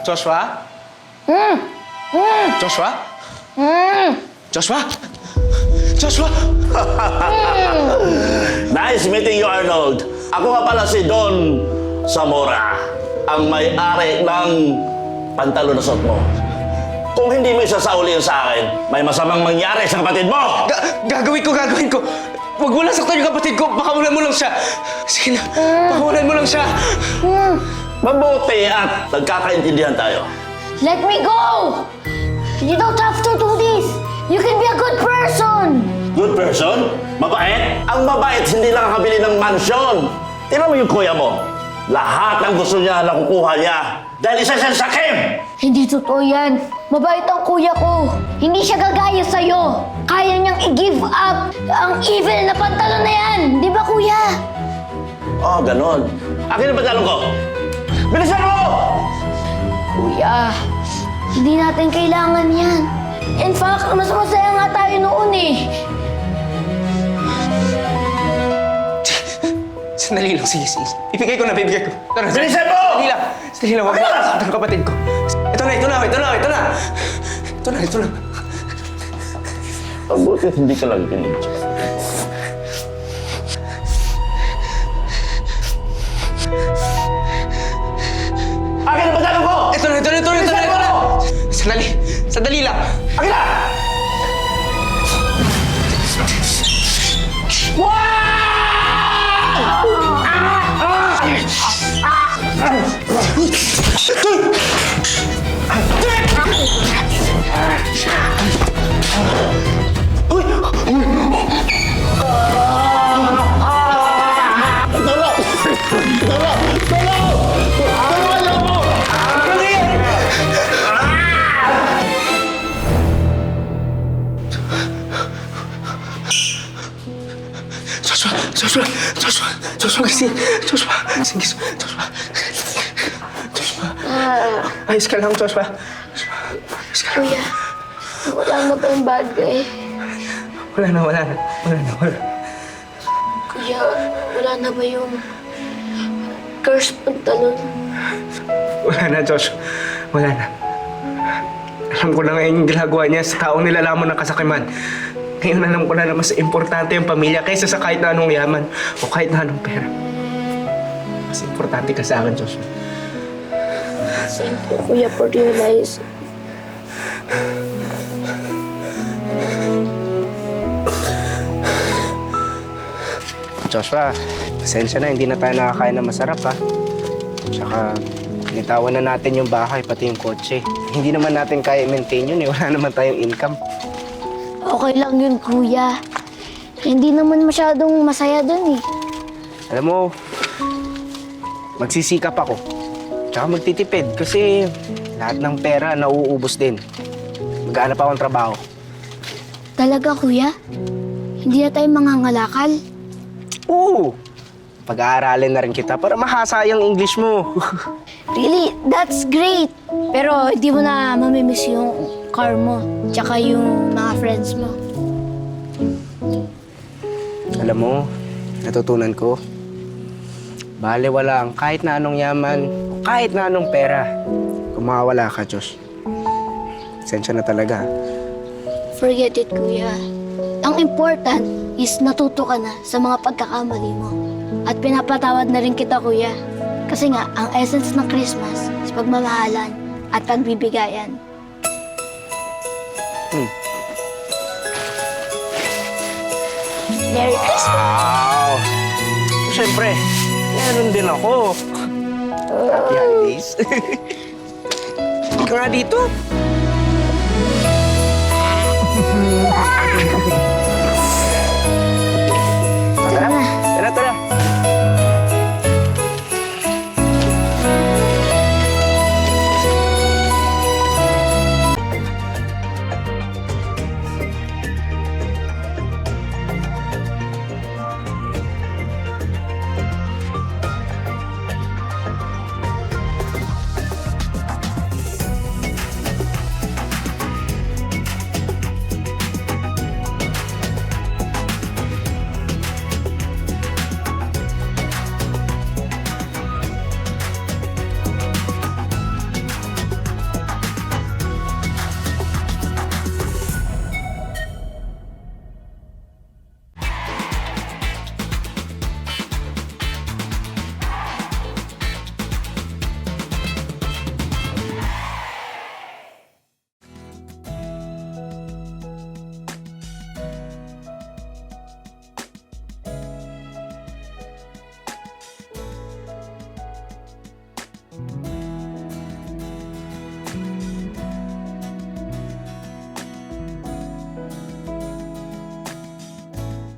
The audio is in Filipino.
Joshua? Joshua? Joshua? Joshua? Nice meeting you, Arnold. Ako nga pala si Don Zamora, ang may-ari ng pantalo na suot mo. Kung hindi mo isasaulin sa akin, may masamang mangyari sa kapatid mo! Gagawin ko. Huwag mo lang saktan yung kapatid ko. Pakawalan mo lang siya. Sige na, pakawalan mo lang siya. Mabuti at nagkakaintindihan tayo. Let me go! You don't have to do this! You can be a good person! Good person? Mabait? Ang mabait hindi lang nakabili ng mansyon. Tingnan mo yung kuya mo. Lahat ng gusto niya nakukuha niya. Dahil isa siyang sakim! Hindi totoo yan. Mabait ang kuya ko. Hindi siya gagaya sa'yo. Kaya niyang i-give up ang evil na pantalon na yan. Di ba, kuya? Oh, ganon. Akin ang pantalon ko. Bilisan mo! Kuya, hindi natin kailangan yan. In fact, mas masaya nga tayo noon eh. Sandali lang, sige. Ibigay ko na. Tara, Bilisan mo! Sandali lang, huwag mo saktan ang kapatid ko. Ito na. Mabuti hindi ka lang kinig. Akin ang pantalon ko! Ito na. Sandali lang. Akin na! Ayos ka lang, Joshua. Kuya, wala na ba yung bad guy? Wala na. Kuya, wala na ba yung cursed pantalon? Wala na, Josh. Wala na. Alam ko na ngayon yung ginagawa niya sa taong nilalamon ng kasakiman. Ngayon alam ko na mas importante yung pamilya kaysa sa kahit na anong yaman o kahit na anong pera. Mas importante ka sa akin, Josh. Thank you, Kuya, for realizing. Joshua, pasensya na, hindi na tayo nakakain na masarap, ha? Tsaka, nitawan na natin yung bahay, pati yung kotse. Hindi naman natin kaya i-maintain yun, eh. Wala naman tayong income. Okay lang yun, Kuya. Hindi naman masyadong masaya dun eh. Alam mo, magsisikap ako. Tsaka magtitipid kasi lahat ng pera nauubos din. Maghanap akong trabaho. Talaga, Kuya? Hindi na tayo mangangalakal? Oo! Pag-aaralin na rin kita para mahasa yung English mo. Really? That's great! Pero hindi mo na mamimiss yung car mo, tsaka yung mga friends mo. Alam mo, natutunan ko, baliwala ang kahit na anong yaman, o kahit na anong pera. Kung mawawala ka, Diyos. Sensya na talaga. Forget it, Kuya. Ang important is natuto ka na sa mga pagkakamali mo. At pinapatawad na rin kita, Kuya. Kasi nga, ang essence ng Christmas is pagmamahalan at pagbibigayan. Merry Christmas! Wow! Siyempre, meron din ako. Happy holidays. Ikaw nga dito.